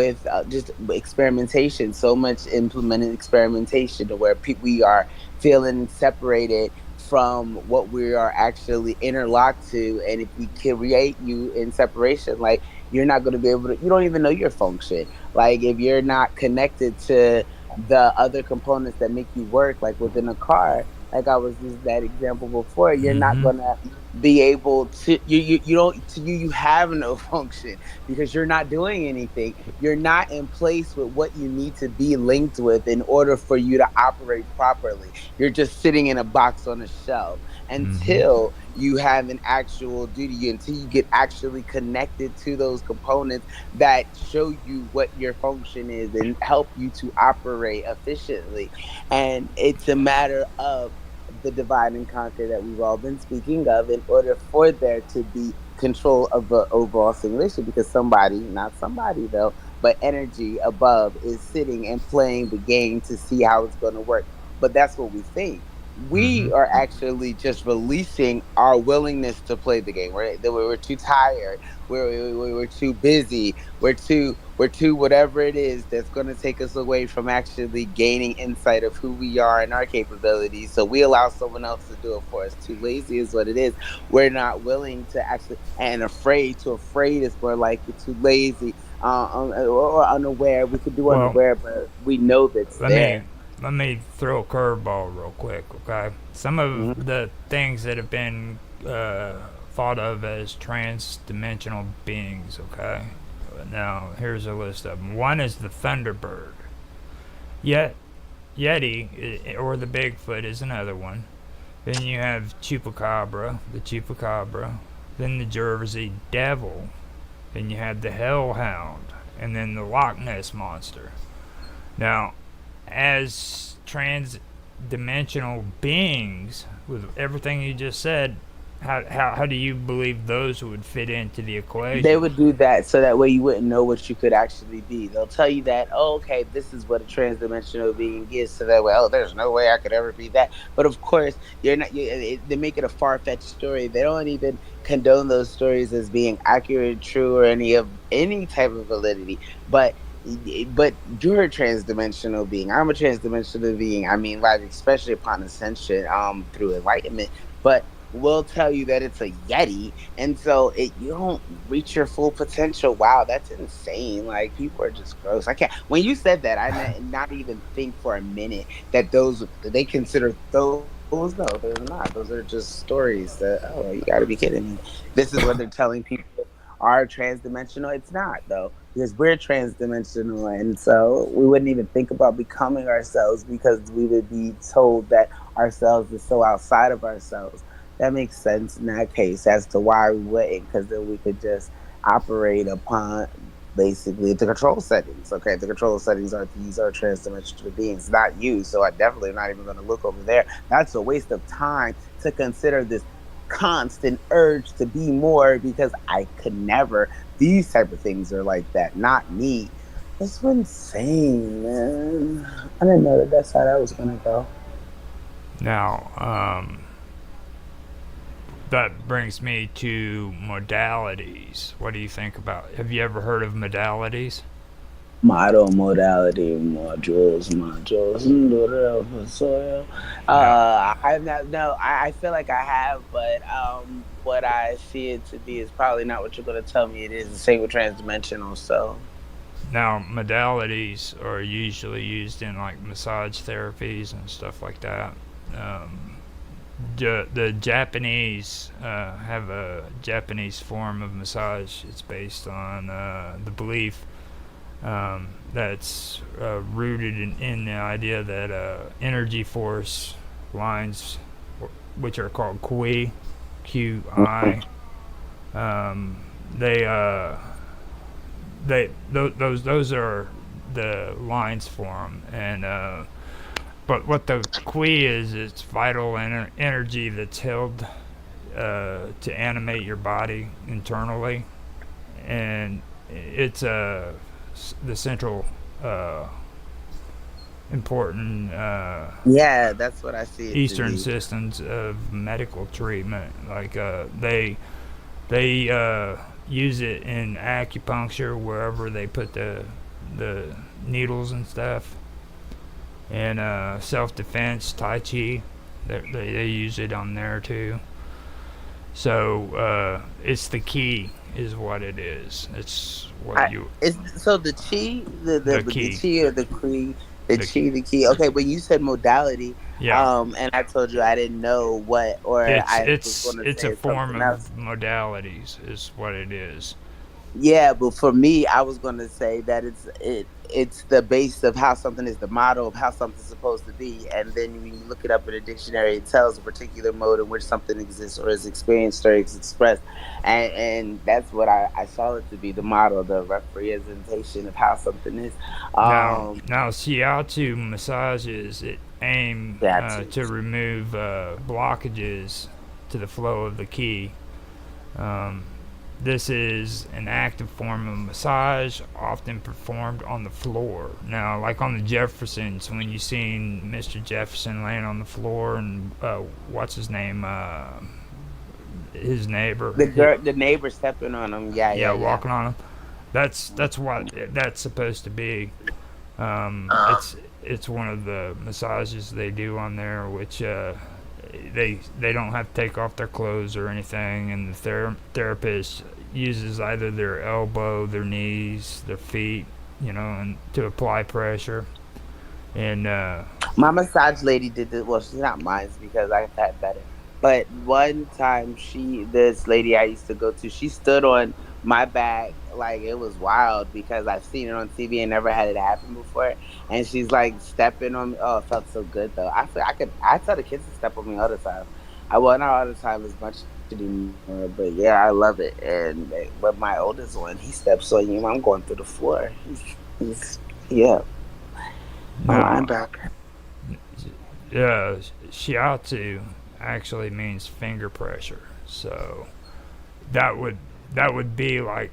with just experimentation, so much implemented experimentation to where we are feeling separated from what we are actually interlocked to. And if we create you in separation, like, you're not going to be able to, you don't even know your function. Like, if you're not connected to the other components that make you work, like within a car, like I was using that example before, you're not Mm-hmm. gonna be able to, you don't, to you have no function because you're not doing anything. You're not in place with what you need to be linked with in order for you to operate properly. You're just sitting in a box on a shelf Mm-hmm. until you have an actual duty, until you get actually connected to those components that show you what your function is and help you to operate efficiently. And it's a matter of the divide and conquer that we've all been speaking of in order for there to be control of the overall simulation, because somebody, not somebody though, but energy above is sitting and playing the game to see how it's going to work. But that's what we think. Mm-hmm. We are actually just releasing our willingness to play the game. We're too tired. We're too busy. We're too whatever it is that's going to take us away from actually gaining insight of who we are and our capabilities. So we allow someone else to do it for us. Too lazy is what it is. We're not willing to actually, and afraid. To afraid is more like you're too lazy, or unaware. We could do Well, unaware, but we know that's let me there. let me throw a curveball real quick, okay? Some of Hmm. the things that have been thought of as trans-dimensional beings, okay? Now, here's a list of them. One is the Thunderbird. Yet, Yeti, or the Bigfoot, is another one. Then you have Chupacabra, the Chupacabra. Then the Jersey Devil. Then you have the Hellhound. And then the Loch Ness Monster. Now, as trans-dimensional beings, with everything you just said, how do you believe those would fit into the They equation? would do that so that way you wouldn't know what you could actually be. They'll tell you that, oh, okay, this is what a transdimensional being is. So that way, oh, there's no way I could ever be that. But of course, you're not. They make it a far fetched story. They don't even condone those stories as being accurate, true, or any type of validity. But you're a transdimensional being. I'm a transdimensional being. I mean, like, especially upon ascension, through enlightenment. But will tell you that it's a yeti, and so you don't reach your full potential. Wow, that's insane. Like, people are just gross. I can't. When you said that, not even think for a minute that those, they consider those. No, they're not. Those are just stories that, oh, you got to be kidding me. This is what they're telling people are transdimensional. It's not, though, because we're transdimensional, and so we wouldn't even think about becoming ourselves because we would be told that ourselves is so outside of ourselves. That makes sense in that case as to why we wouldn't, because then we could just operate upon basically the control settings. Okay, the control settings are, these are transdimensional beings, not you. So I definitely am not even going to look over there. That's a waste of time to consider this constant urge to be more, because I could never. These type of things are like that, not me. That's insane, man. I didn't know that that's how that was gonna go. Now, that brings me to modalities. What do you think about? Have you ever heard of modalities? Model, modality, modules. So, Now, I have not. No, I feel like I have, but what I see it to be is probably not what you're going to tell me it is. The same with transdimensional. So, modalities are usually used in like massage therapies and stuff like that. Um, the Japanese have a Japanese form of massage. It's based on the belief that's rooted in the idea that energy force lines, which are called QI, um, they those are the lines for them, and but what the Qui is, it's vital energy that's held to animate your body internally, and it's the central uh, important yeah, that's what I see it to Eastern be. systems of medical treatment. Like they use it in acupuncture wherever they put the the needles and stuff. And self-defense, Tai Chi, they use it on there too. So it's the key, is what it is. It's what I you is so the chi, the the key, chi or the cree, the the chi, the key. Okay, when you said modality, yeah. and I told you I didn't know what, or It's I was it's going to it's a say form something of else. modalities, is what it is. Yeah, but for me, I was going to say that it's the base of how something is, the model of how something's supposed to be, and then when you look it up in a dictionary, it tells a particular mode in which something exists or is experienced or is expressed, and that's what I saw it to be, the model, the representation of how something is. Now shiatsu massages it aim That's to remove blockages to the flow of the ki. Um, this is an active form of massage, often performed on the floor. Now, like on the Jeffersons, when you seen Mr. Jefferson laying on the floor, and what's his name, his neighbor, the neighbor stepping on them. Yeah, yeah, yeah, yeah. walking on him. That's what that's supposed to be. It's one of the massages they do on there, which they don't have to take off their clothes or anything, and the therapist uses either their elbow, their knees, their feet, and to apply pressure. And My massage lady did this. Well, she's not mine because I've had better. But one time, this lady I used to go to, she stood on my back like it was wild because I've seen it on TV and never had it happen before. And she's like stepping on me. Oh, it felt so good though. I feel I could. I tell the kids to step on me all the time. I well, not all the time as much anymore, but yeah, I love it. And but my oldest one, he steps on you, I'm going through the floor. He's yeah, my now, linebacker. shiatsu actually means finger pressure. So that would that would be like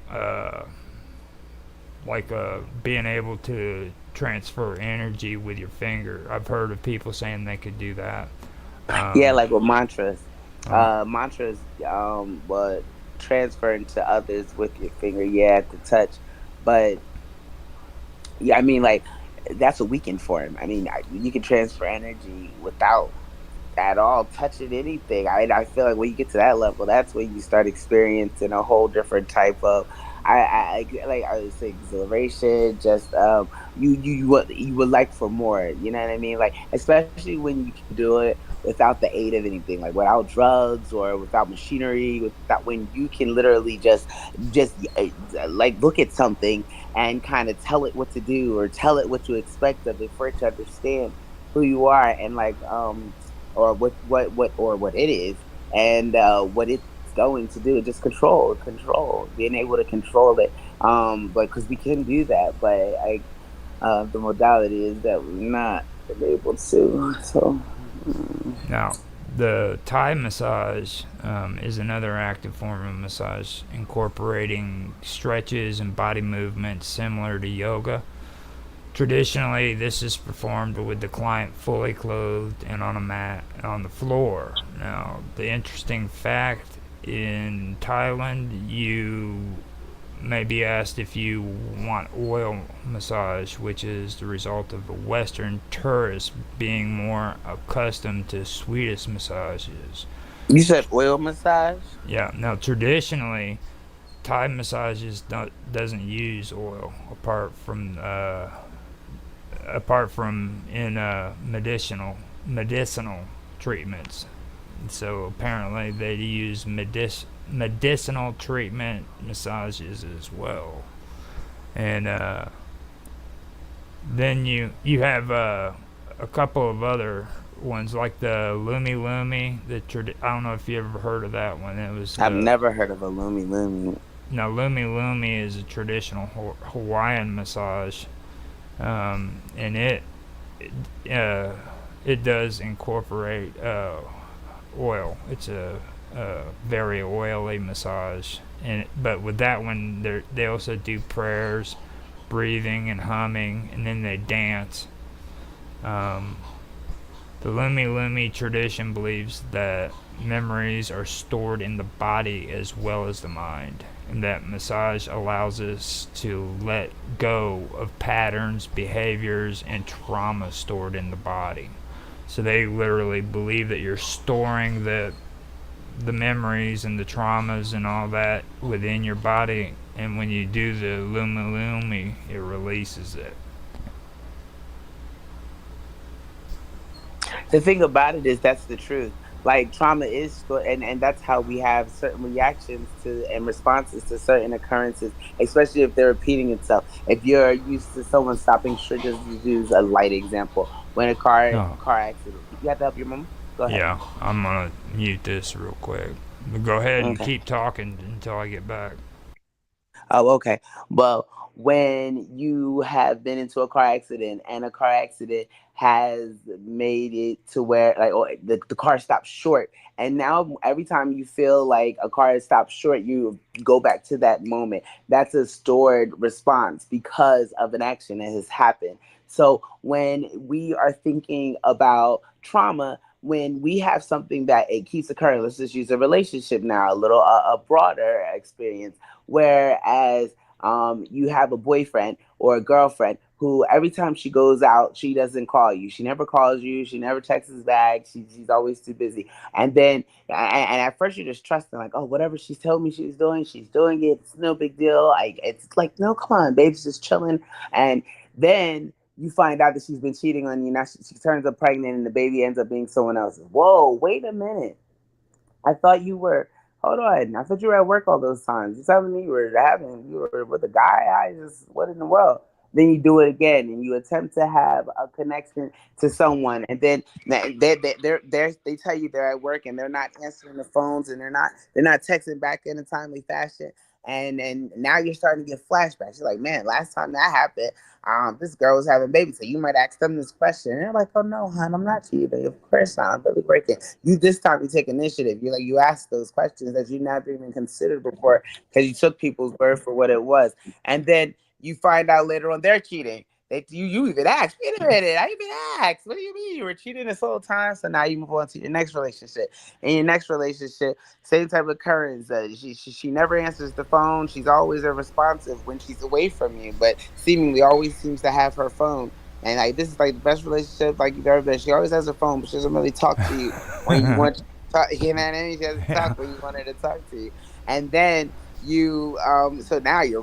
being able to transfer energy with your finger. I've heard of people saying they could do that. Yeah, Um, like with mantras. uh, Mantras, but transferring to others with your finger, yeah, at the touch. But yeah, I mean, like that's a weekend form. I mean, you can transfer energy without at all touching anything. I feel like when you get to that level, that's when you start experiencing a whole different type of like I would say exhilaration. Just you would like for more. You know what I mean? Like especially when you can do it without the aid of anything, like without drugs or without machinery, without when you can literally like look at something and kind of tell it what to do or tell it what you expect of it for it to understand who you are and like or what it is and what it's going to do. Just control, being able to control it. But because we can do that, but the modality is that we're not able to. So Now, the Thai massage is another active form of massage, incorporating stretches and body movements similar to yoga. Traditionally, this is performed with the client fully clothed and on a mat on the floor. Now, the interesting fact, in Thailand, you may be asked if you want oil massage, which is the result of a Western tourist being more accustomed to Swedish massages. you said oil massage. Yeah, now traditionally, Thai massages doesn't use oil apart from in medicinal treatments. So apparently they use medicinal treatment massages as well. And then you have a couple of other ones like the Lumi Lumi. I don't know if you ever heard of that one. It was I've the never heard of a lumi lumi. Now Lumi Lumi is a traditional Hawaiian massage, and it does incorporate oil. It's a very oily massage, but with that one, they also do prayers, breathing, and humming, and then they dance. Um, The Lumi Lumi tradition believes that memories are stored in the body as well as the mind, and that massage allows us to let go of patterns, behaviors, and trauma stored in the body. So they literally believe that you're storing the memories and the traumas and all that within your body, and when you do the Lumi Lumi, it releases it. The thing about it is that's the truth. Like trauma is stored, and that's how we have certain reactions to and responses to certain occurrences, especially if they're repeating itself. If you're used to someone stopping short, just to use a light example, when a Oh, car accident, you have to help your mom. Go ahead. yeah, I'm gonna mute this real quick. But go ahead and Okay. keep talking until I get back. Oh, okay. Well, when you have been into a car accident and a car accident has made it to where like oh, the car stops short, and now every time you feel like a car has stopped short, you go back to that moment. That's a stored response because of an action that has happened. So when we are thinking about trauma, when we have something that it keeps occurring, let's just use a relationship now, a little a broader experience. Whereas you have a boyfriend or a girlfriend who every time she goes out, she doesn't call you. She never calls you. She never texts back. She's always too busy. And then, and at first you're just trusting, like, oh, whatever she's told me she's doing it. It's no big deal. Like, it's like, no, come on, babe's just chilling. And then you find out that she's been cheating on you. Now she turns up pregnant and the baby ends up being someone else's. Whoa, wait a minute. I thought you were. Hold on. I thought you were at work all those times. You telling me you were with a guy? I just what in the world? Then you do it again, and you attempt to have a connection to someone, and then they tell you they're at work and they're not answering the phones and they're not texting back in a timely fashion. And now you're starting to get flashbacks. You're like, man, last time that happened, this girl was having babies. So you might ask them this question. And they're like, oh no, hon, I'm not cheating. Of course not. I'm really working. You this time you take initiative. You ask those questions that you never even considered before because you took people's word for what it was. And then you find out later on they're cheating. You even ask, wait a minute, I even asked. What do you mean you were cheating this whole time? So now you move on to your next relationship. In your next relationship, same type of occurrence. She never answers the phone. She's always unresponsive when she's away from you, but seemingly always seems to have her phone. And like this is like the best relationship like you've ever been. She always has her phone, but she doesn't really talk to you when you want to talk. You know what I mean? She doesn't Yeah. talk when you want her to talk to you. And then so now you're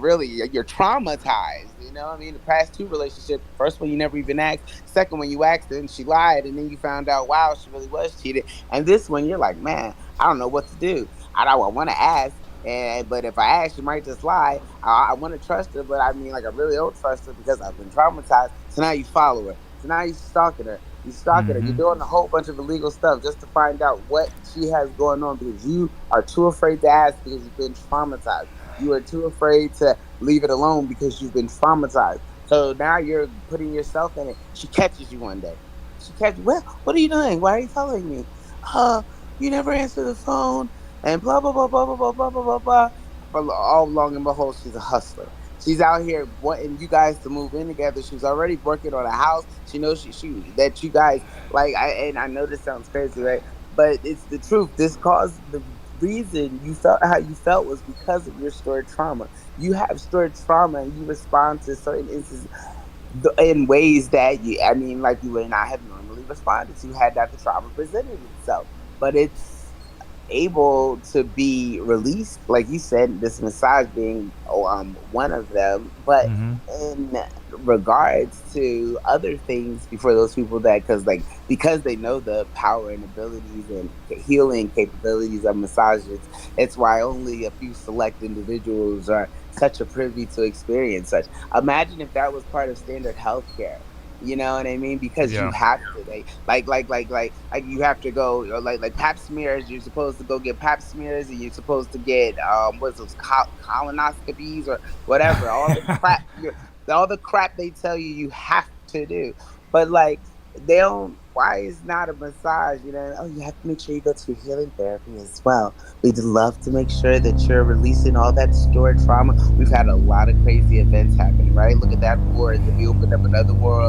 traumatized. You know what I mean? The past two relationships, first one you never even asked, second one you asked and she lied, and then you found out wow she really was cheated. And this one you're like, man, I don't know what to do. I want to ask, and but if I ask, she might just lie. I want to trust her, but I mean, like, I really don't trust her because I've been traumatized. So now you follow her. So now you're stalking her. You stalking her. You're Mm-hmm. doing a whole bunch of illegal stuff just to find out what she has going on because you are too afraid to ask because you've been traumatized. You are too afraid to leave it alone because you've been traumatized. So now you're putting yourself in it. She catches you one day. She catches. Well, what are you doing? Why are you following me? Uh, you never answer the phone and blah blah blah blah blah blah blah blah blah blah. But all long and behold, she's a hustler. She's out here wanting you guys to move in together. She's already working on a house. She knows she that you guys like. I know this sounds crazy, right? But it's the truth. This caused the reason you felt how you felt was because of your stored trauma. You have stored trauma, and you respond to certain instances in ways that I mean, like you would not have normally responded to had that the trauma presented itself. But it's able to be released, like you said, this massage being one of them. But Mm-hmm. in regards to other things before those people that because they know the power and abilities and healing capabilities of massages, it's why only a few select individuals are such a privy to experience such. Imagine if that was part of standard healthcare. You know what I mean? Because you Yeah. have to, like you have to go, like Pap smears. You're supposed to go get Pap smears, and you're supposed to get what's those colonoscopies or whatever. All the crap they tell you you have to do. But like they don't. Why is not a massage? You know, oh, you have to make sure you go to your healing therapy as well. We'd love to make sure that you're releasing all that stored trauma. We've had a lot of crazy events happening, right? Look at that war. Then we opened up another war